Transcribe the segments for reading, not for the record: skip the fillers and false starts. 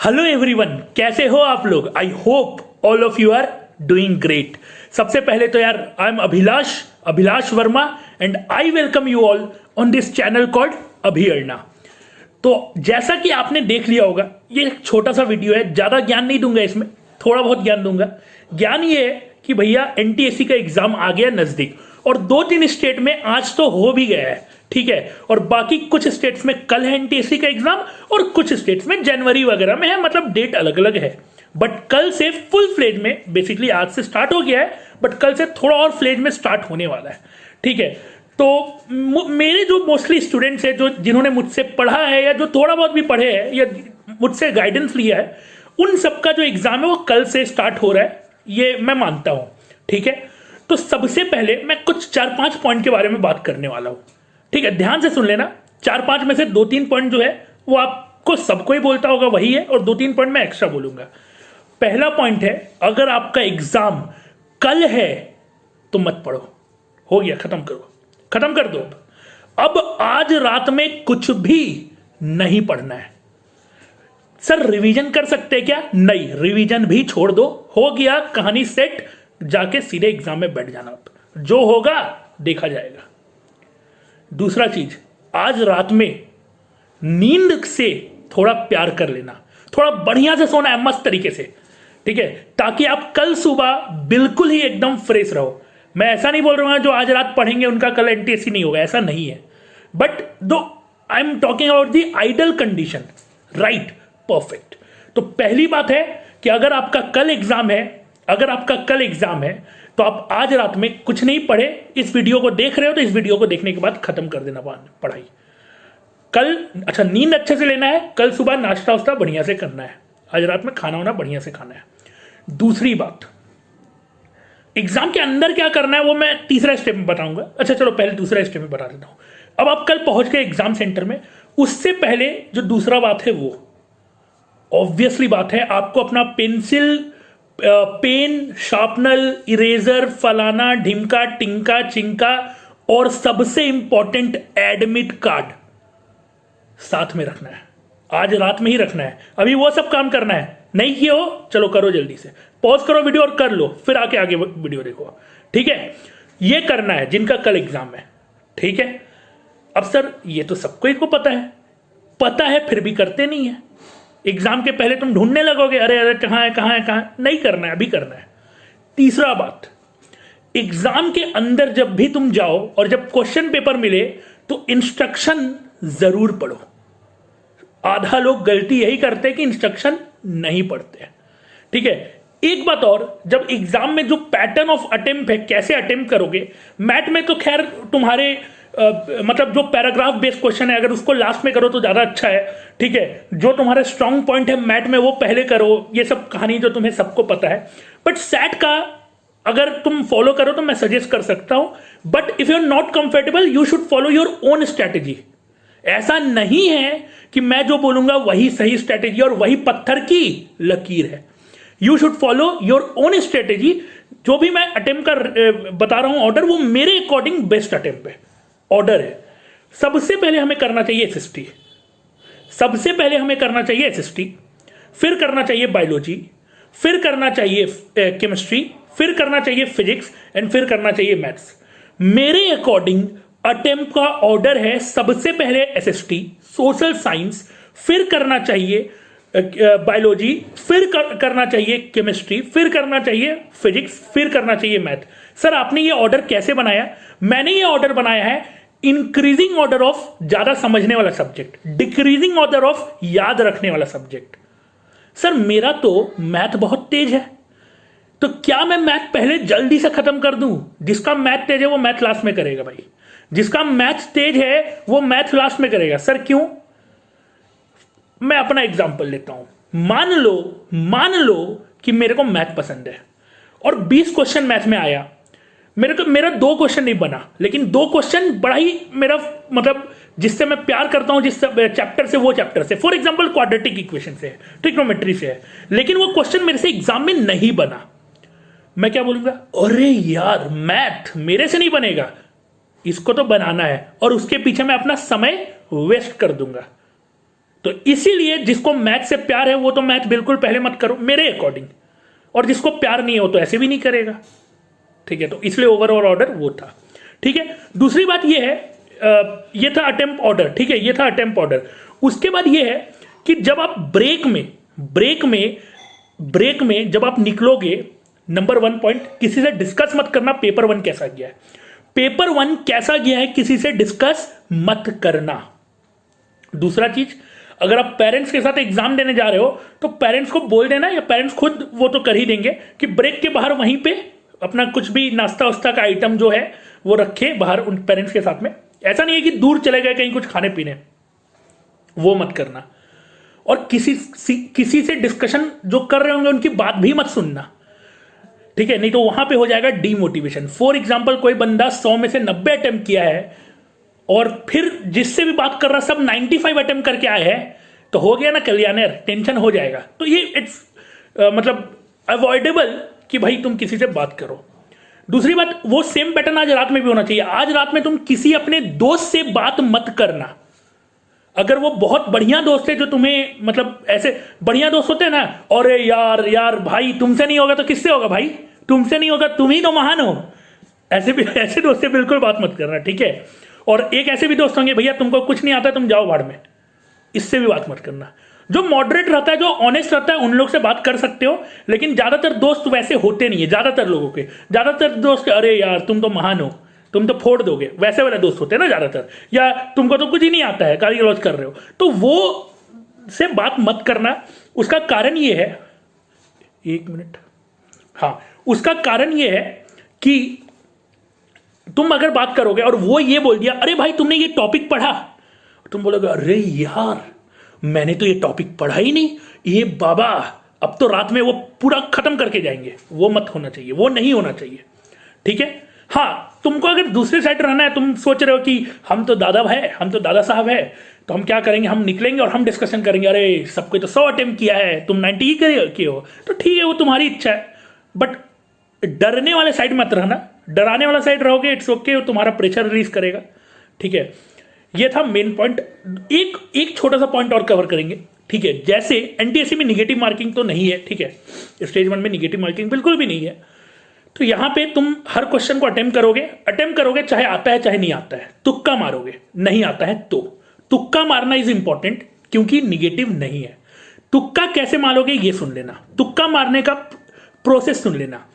Hello everyone, कैसे हो आप लोग। I hope all of you are doing great. सबसे पहले तो यार I am Abhilash Varma and I welcome you all on this channel called Abhiarna. तो जैसा कि आपने देख लिया होगा, ये एक छोटा सा वीडियो है, ज़्यादा ज्ञान नहीं दूंगा इसमें, थोड़ा बहुत ज्ञान दूंगा। ज्ञान ये है कि भैया एनटीएससी का एग्जाम आ गया नज़दीक और 2-3 स्टेट में आज तो हो भी गया है, ठीक है। और बाकी कुछ स्टेट्स में कल है एनटीएससी का एग्जाम और कुछ स्टेट्स में जनवरी वगैरह में है, मतलब डेट अलग अलग है। बट कल से फुल फ्लेज में, बेसिकली आज से स्टार्ट हो गया है बट कल से थोड़ा और फ्लेज में स्टार्ट होने वाला है, ठीक है। तो मेरे जो मोस्टली स्टूडेंट्स हैं, जो जिन्होंने मुझसे पढ़ा है या जो थोड़ा बहुत भी पढ़े हैं या मुझसे गाइडेंस लिया है, उन सबका जो एग्जाम है वो कल से स्टार्ट हो रहा है, ये मैं मानता हूं, ठीक है। तो सबसे पहले मैं कुछ 4-5 पॉइंट के बारे में बात करने वाला हूं, ठीक है। ध्यान से सुन लेना। 4-5 में से 2-3 पॉइंट जो है वो आपको सबको ही बोलता होगा वही है, और 2-3 पॉइंट मैं एक्स्ट्रा बोलूंगा। पहला पॉइंट है, अगर आपका एग्जाम कल है तो मत पढ़ो, हो गया, खत्म कर दो। अब आज रात में कुछ भी नहीं पढ़ना है। सर रिवीजन कर सकते हैं क्या? नहीं, रिवीजन भी छोड़ दो, हो गया, कहानी सेट, जाके सीधे एग्जाम में बैठ जाना। जो होगा देखा जाएगा। दूसरा चीज, आज रात में नींद से थोड़ा प्यार कर लेना, थोड़ा बढ़िया से सोना है, मस्त तरीके से, ठीक है, ताकि आप कल सुबह बिल्कुल ही एकदम फ्रेश रहो। मैं ऐसा नहीं बोल रहा हूं जो आज रात पढ़ेंगे उनका कल एनटीएससी नहीं होगा, ऐसा नहीं है। But though I am talking about the ideal condition, right, perfect. तो पहली बात है कि अगर आपका कल एग्जाम है तो आप आज रात में कुछ नहीं पढ़े, इस वीडियो को देख रहे हो तो इस वीडियो को देखने के बाद खत्म कर देना पढ़ाई। कल अच्छा नींद अच्छे से लेना है, कल सुबह नाश्ता वास्ता बढ़िया से करना है, आज रात में खाना वाना बढ़िया से खाना है। दूसरी बात, एग्जाम के अंदर क्या करना है वो मैं तीसरा स्टेप में बताऊंगा। अच्छा चलो पहले दूसरा स्टेप में बता देता हूं। अब आप कल पहुंच गए एग्जाम सेंटर में, उससे पहले जो दूसरा बात है वो ऑब्वियसली बात है, आपको अपना पेंसिल, पेन, शार्पनर, इरेजर, फलाना ढिमका टिंका चिंका और सबसे इंपॉर्टेंट एडमिट कार्ड साथ में रखना है। आज रात में ही रखना है। अभी वो सब काम करना है, नहीं किए हो चलो करो, जल्दी से पॉज करो वीडियो और कर लो, फिर आगे वीडियो देखो, ठीक है। ये करना है जिनका कल एग्जाम है, ठीक है। अब सर ये तो सबको ही को पता है फिर भी करते नहीं है। एग्जाम के पहले तुम ढूंढने लगोगे, अरे कहाँ है, नहीं करना है, अभी करना है। तीसरा बात, एग्जाम के अंदर जब भी तुम जाओ और जब क्वेश्चन पेपर मिले तो इंस्ट्रक्शन जरूर पढ़ो। आधा लोग गलती यही करते हैं कि इंस्ट्रक्शन नहीं पढ़ते, ठीक है। एक बात और, जब एग्जाम में जो पैटर्न ऑफ अटेम्प्ट है, कैसे अटेम्प्ट करोगे, मैथ में तो खैर तुम्हारे मतलब जो पैराग्राफ बेस्ड क्वेश्चन है, अगर उसको लास्ट में करो तो ज्यादा अच्छा है, ठीक है। जो तुम्हारे स्ट्रांग पॉइंट है मैथ में वो पहले करो, ये सब कहानी जो तुम्हें सबको पता है। बट सैट का अगर तुम फॉलो करो तो मैं सजेस्ट कर सकता हूं, but if you are not comfortable you should follow your own strategy. ऐसा नहीं है कि मैं जो बोलूंगा वही सही स्ट्रैटेजी और वही पत्थर की लकीर है। You should follow your own strategy. जो भी मैं अटेम्प्ट कर बता रहा हूं ऑर्डर, वो मेरे अकॉर्डिंग बेस्ट अटेम्प्ट है, ऑर्डर है। सबसे पहले हमें करना चाहिए एसएसटी, फिर करना चाहिए बायोलॉजी, फिर करना चाहिए केमिस्ट्री, फिर करना चाहिए फिजिक्स एंड फिर करना चाहिए मैथ्स। मेरे अकॉर्डिंग अटेम्प्ट का ऑर्डर है, सबसे पहले एसएसटी, सोशल साइंस, फिर करना चाहिए बायोलॉजी, फिर करना चाहिए केमिस्ट्री, फिर करना चाहिए फिजिक्स, फिर करना चाहिए मैथ। सर आपने ये ऑर्डर कैसे बनाया? मैंने ये ऑर्डर बनाया है इंक्रीजिंग ऑर्डर ऑफ ज्यादा समझने वाला सब्जेक्ट, डिक्रीजिंग ऑर्डर ऑफ याद रखने वाला सब्जेक्ट। सर मेरा तो मैथ बहुत तेज है, तो क्या मैं मैथ पहले जल्दी से खत्म कर दूं? जिसका मैथ तेज है वो मैथ लास्ट में करेगा भाई, जिसका मैथ तेज है वो मैथ लास्ट में करेगा। सर क्यों? मैं अपना एग्जांपल लेता हूं। मान लो कि मेरे को मैथ पसंद है और 20 क्वेश्चन मैथ में आया, मेरा 2 क्वेश्चन नहीं बना, लेकिन 2 क्वेश्चन बड़ा ही मेरा मतलब जिससे मैं प्यार करता हूं, जिस चैप्टर से वो चैप्टर से, फॉर एग्जांपल क्वाड्रेटिक इक्वेशन से है, ट्रिग्नोमेट्री से है, लेकिन वो क्वेश्चन मेरे से एग्जाम में नहीं बना। मैं क्या बोलूंगा? अरे यार मैथ मेरे से नहीं बनेगा, इसको तो बनाना है, और उसके पीछे मैं अपना समय वेस्ट कर दूंगा। तो इसीलिए जिसको मैथ से प्यार है वो तो मैथ बिल्कुल पहले मत करो मेरे अकॉर्डिंग, और जिसको प्यार नहीं है वो तो ऐसे भी नहीं करेगा, ठीक है। तो इसलिए ओवरऑल ऑर्डर वो था, ठीक है। दूसरी बात ये है, ये था अटेम्प्ट ऑर्डर, ठीक है, ये था अटेम्प्ट ऑर्डर। उसके बाद ये है कि जब आप ब्रेक में जब आप निकलोगे, नंबर 1 पॉइंट, किसी से डिस्कस मत करना पेपर 1 कैसा गया है। पेपर 1 कैसा गया है किसी से डिस्कस मत करना। दूसरा चीज, अगर आप पेरेंट्स के साथ एग्जाम देने जा रहे हो तो पेरेंट्स को बोल देना, या पेरेंट्स खुद वो तो कर ही देंगे कि ब्रेक के बाहर वहीं पे अपना कुछ भी नाश्ता वास्ता का आइटम जो है वो रखे बाहर उन पेरेंट्स के साथ में। ऐसा नहीं है कि दूर चले गए कहीं कुछ खाने पीने, वो मत करना। और किसी से डिस्कशन जो कर रहे होंगे उनकी बात भी मत सुनना, ठीक है, नहीं तो वहां पे हो जाएगा डीमोटिवेशन। फॉर एग्जाम्पल, कोई बंदा 100 में से 90 अटेम्प्ट किया है और फिर जिससे भी बात कर रहा सब 95 अटेम्प्ट करके आए हैं, तो हो गया ना कल्याणर, टेंशन हो जाएगा। तो ये इट्स मतलब अवॉइडेबल कि भाई तुम किसी से बात करो। दूसरी बात, वो सेम पैटर्न आज रात में भी होना चाहिए। आज रात में तुम किसी अपने दोस्त से बात मत करना। अगर वो बहुत बढ़िया दोस्त है जो तुम्हें मतलब ऐसे बढ़िया दोस्त होते हैं ना, और यार भाई तुमसे नहीं होगा तो किससे होगा भाई, तुमसे नहीं होगा, तुम ही तो महान हो, ऐसे दोस्त से बिल्कुल बात मत करना, ठीक है। और एक ऐसे भी दोस्त होंगे, भैया तुमको कुछ नहीं आता तुम जाओ भाड़ में, इससे भी बात मत करना। जो मॉडरेट रहता है, जो ऑनेस्ट रहता है, उन लोग से बात कर सकते हो, लेकिन ज्यादातर दोस्त वैसे होते नहीं है। ज्यादातर लोगों के, ज्यादातर दोस्त अरे यार तुम तो महान हो, तुम तो फोड़ दोगे, वैसे वाले दोस्त होते हैं ना ज्यादातर, या तुमको तो कुछ ही नहीं आता है, गाली गलौज कर रहे हो, तो वो से बात मत करना। उसका कारण ये है, एक मिनट, हाँ, उसका कारण ये है कि तुम अगर बात करोगे और वो ये बोल दिया अरे भाई तुमने ये टॉपिक पढ़ा, तुम बोलोगे अरे यार मैंने तो ये टॉपिक पढ़ा ही नहीं, ये बाबा अब तो रात में वो पूरा खत्म करके जाएंगे। वो मत होना चाहिए, वो नहीं होना चाहिए, ठीक है। हाँ, तुमको अगर दूसरे साइड रहना है, तुम सोच रहे हो कि हम तो दादा भाई, हम तो दादा साहब है, तो हम क्या करेंगे, हम निकलेंगे और हम डिस्कशन करेंगे, अरे सबको तो 100 अटेम्प्ट किया है, तुम 90 ही किए हो, तो ठीक है, वो तुम्हारी इच्छा है। बट डरने वाले साइड मत रहना। डराने वाला साइड रहोगे इट्स ओके, तुम्हारा प्रेशर रिलीज करेगा, ठीक है। ये था मेन पॉइंट। एक छोटा सा पॉइंट और कवर करेंगे, ठीक है। जैसे एनटीएससी में निगेटिव मार्किंग तो नहीं है, ठीक है, स्टेज 1 में निगेटिव मार्किंग बिल्कुल भी नहीं है। तो यहां पे तुम हर क्वेश्चन को अटेम्प्ट करोगे, चाहे आता है चाहे नहीं आता है, तुक्का मारोगे, नहीं आता है तो तुक्का मारना इज इंपॉर्टेंट, क्योंकि निगेटिव नहीं है। तुक्का कैसे मारोगे ये सुन लेना, तुक्का मारने का प्रोसेस सुन लेना।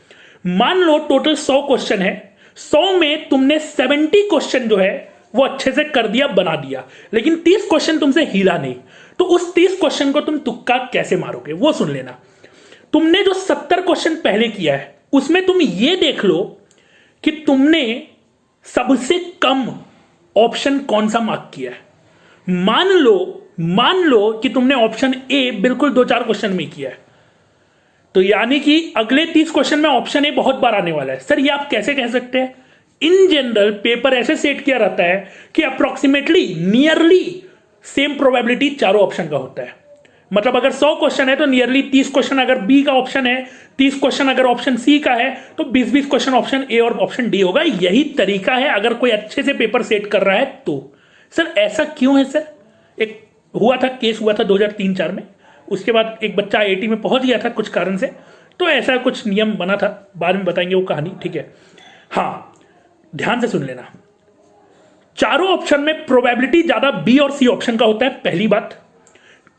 मान लो टोटल 100 क्वेश्चन है, 100 में तुमने 70 क्वेश्चन जो है वो अच्छे से कर दिया, बना दिया, लेकिन 30 क्वेश्चन तुमसे हिला नहीं, तो उस 30 क्वेश्चन को तुम तुक्का कैसे मारोगे वो सुन लेना। तुमने जो 70 क्वेश्चन पहले किया है उसमें तुम ये देख लो कि तुमने सबसे कम ऑप्शन कौन सा मार्क किया है। मान लो कि तुमने ऑप्शन ए बिल्कुल 2-4 क्वेश्चन में किया है, तो यानी कि अगले 30 क्वेश्चन में ऑप्शन ए बहुत बार आने वाला है। सर ये आप कैसे कह सकते हैं? इन जनरल पेपर ऐसे सेट किया रहता है कि अप्रोक्सीमेटली नियरली सेम प्रोबेबिलिटी चारों ऑप्शन का होता है। मतलब अगर 100 क्वेश्चन है तो नियरली 30 क्वेश्चन अगर बी का ऑप्शन है, 30 क्वेश्चन अगर ऑप्शन सी का है, तो 20-20 क्वेश्चन ऑप्शन ए और ऑप्शन डी होगा। यही तरीका है अगर कोई अच्छे से पेपर सेट कर रहा है तो। सर ऐसा क्यों है सर? एक केस हुआ था 2003-4 में, उसके बाद एक बच्चा IIT में पहुंच गया था कुछ कारण से, तो ऐसा कुछ नियम बना था, बाद में बताएंगे वो कहानी, ठीक है। हाँ, ध्यान से सुन लेना, चारों ऑप्शन में प्रोबेबिलिटी ज्यादा बी और सी ऑप्शन का होता है, पहली बात।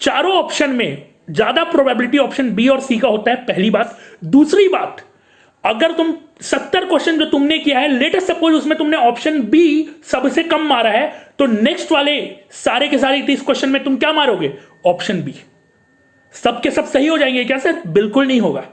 चारों ऑप्शन में ज्यादा प्रोबेबिलिटी ऑप्शन बी और सी का होता है, पहली बात। दूसरी बात, अगर तुम 70 क्वेश्चन जो तुमने किया है, लेटेस्ट सपोज उसमें तुमने ऑप्शन बी सबसे कम मारा है, तो नेक्स्ट वाले सारे के सारे 30 क्वेश्चन में तुम क्या मारोगे? Option B. सबके सब सही हो जाएंगे क्या सर? बिल्कुल नहीं होगा,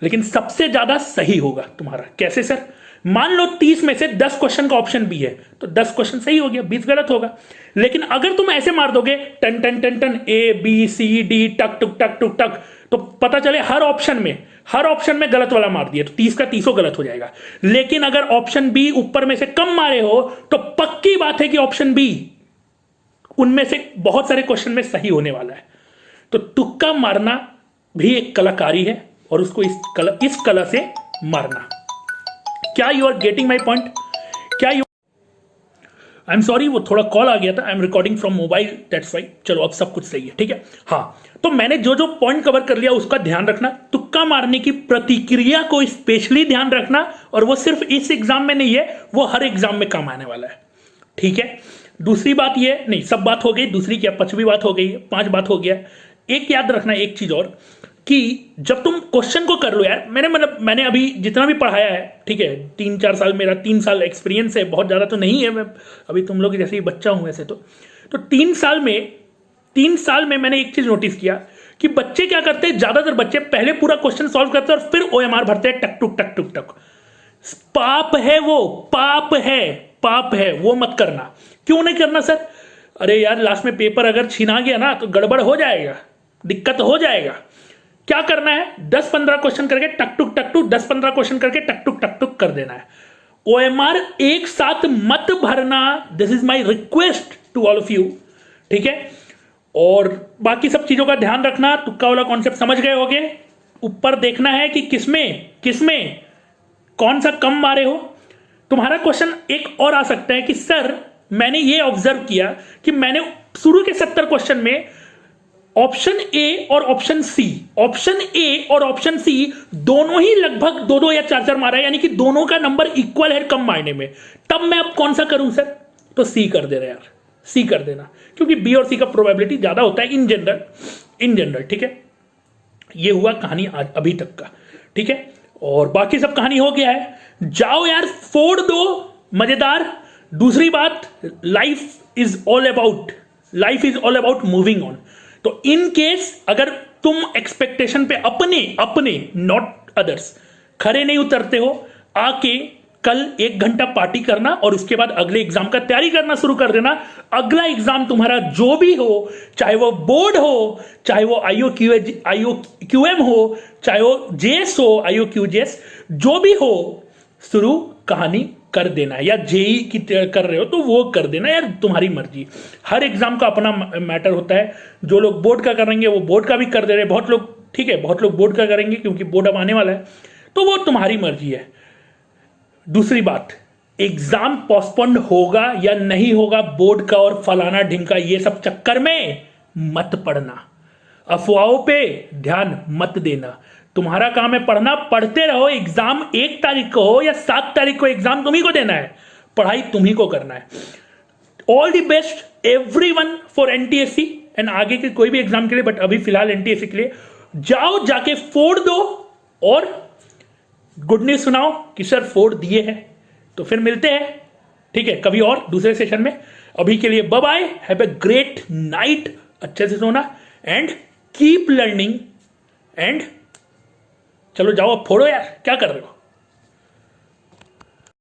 लेकिन सबसे ज्यादा सही होगा तुम्हारा। कैसे सर? मान लो 30 में से 10 क्वेश्चन का ऑप्शन बी है, तो 10 क्वेश्चन सही हो गया, 20 गलत होगा। लेकिन अगर तुम ऐसे मार दोगे टन टन टन टन ए बी सी डी टक टुक टक टुक टक, तो पता चले हर ऑप्शन में गलत वाला मार दिया, तो 30 का 30 गलत हो जाएगा। लेकिन अगर ऑप्शन बी ऊपर में से कम मारे हो, तो पक्की बात है कि ऑप्शन बी उनमें से बहुत सारे क्वेश्चन में सही होने वाला है। तो तुक्का मारना भी एक कलाकारी है, और उसको इस कला से मारना। क्या you are getting my point? क्या यू आई एम सॉरी, वो थोड़ा कॉल आ गया था, I am recording from mobile, that's why. चलो अब सब कुछ सही है, ठीक है। हाँ, तो मैंने जो जो पॉइंट कवर कर लिया उसका ध्यान रखना, तुक्का मारने की प्रतिक्रिया को स्पेशली ध्यान रखना, और वो सिर्फ इस एग्जाम में नहीं है, वो हर एग्जाम में काम आने वाला है, ठीक है। दूसरी बात ये, नहीं सब बात हो गई, दूसरी क्या, 5वीं बात हो गई, 5 बात हो गया। एक याद रखना, एक चीज और, कि जब तुम क्वेश्चन को कर लो यार, मैंने अभी जितना भी पढ़ाया है, ठीक है, 3-4 साल, मेरा 3 साल एक्सपीरियंस है, बहुत ज़्यादा तो नहीं है, मैं अभी तुम लोग जैसे ही बच्चा हूँ वैसे तो 3 साल में मैंने एक चीज़ नोटिस किया कि बच्चे क्या करते हैं, ज़्यादातर बच्चे पहले पूरा क्वेश्चन सॉल्व करते हैं और फिर OMR भरते हैं, टक टुक टक टुक टक। पाप है वो, पाप है वो, मत करना। क्यों नहीं करना सर? अरे यार, लास्ट में पेपर अगर छीना गया ना तो गड़बड़ हो जाएगा, दिक्कत हो जाएगा। क्या करना है, 10-15 क्वेश्चन करके टक टुक 10-15 क्वेश्चन करके टक टुक कर देना है। OMR एक साथ मत भरना, this is my request to all of you, ठीक है। और बाकी सब चीजों का ध्यान रखना, तुक्का वाला कॉन्सेप्ट समझ गए होगे। ऊपर देखना है कि किसमें कौन सा कम मारे हो। तुम्हारा क्वेश्चन एक और आ सकता है कि सर मैंने ये ऑब्जर्व किया कि मैंने शुरू के 70 क्वेश्चन में ऑप्शन ए और ऑप्शन सी दोनों ही लगभग 2-2 या 4-4 मारा है, यानी कि दोनों का नंबर इक्वल है कम मारने में। तब मैं अब कौन सा करूं सर? तो सी कर दे रहे यार, सी कर देना, क्योंकि बी और सी का प्रोबेबिलिटी ज्यादा होता है इन जनरल, ठीक है। ये हुआ कहानी आज अभी तक का, ठीक है। और बाकी सब कहानी हो गया है, जाओ यार फोड़ दो, मजेदार। दूसरी बात, life is all about moving on. तो इन केस अगर तुम एक्सपेक्टेशन पे अपने नॉट अदर्स खरे नहीं उतरते हो, आके कल 1 घंटा पार्टी करना और उसके बाद अगले एग्जाम का तैयारी करना शुरू कर देना। अगला एग्जाम तुम्हारा जो भी हो, चाहे वो बोर्ड हो, चाहे वो IOQM हो, चाहे वो JS हो, IOQJS, जो भी हो, शुरू कहानी कर देना। या JEE की कर रहे हो तो वो कर देना यार, तुम्हारी मर्जी। हर एग्जाम का अपना मैटर होता है। जो लोग बोर्ड का करेंगे वो बोर्ड का भी कर दे रहे हैं, बहुत लोग, ठीक है, बहुत लोग बोर्ड का करेंगे क्योंकि बोर्ड अब आने वाला है, तो वो तुम्हारी मर्जी है। दूसरी बात, एग्जाम पोस्टपोन्ड होगा या नहीं होगा बोर्ड का और फलाना ढिमका, ये सब चक्कर में मत पड़ना, अफवाहों पे ध्यान मत देना। तुम्हारा काम है पढ़ना, पढ़ते रहो। एग्जाम 1 तारीख को हो या 7 तारीख को, एग्जाम तुम्ही को देना है, पढ़ाई तुम्ही को करना है। All the best everyone for NTSC and आगे के कोई भी एग्जाम के लिए, बट अभी फिलहाल NTSC के लिए जाओ, जाके फोड़ दो और गुड न्यूज सुनाओ कि सर फोड़ दिए हैं। तो फिर मिलते हैं, ठीक है, कभी और दूसरे सेशन में। अभी के लिए bye bye, have a great night, अच्छे से सोना एंड कीप लर्निंग एंड चलो जाओ अब फोड़ो यार, क्या कर रहे हो।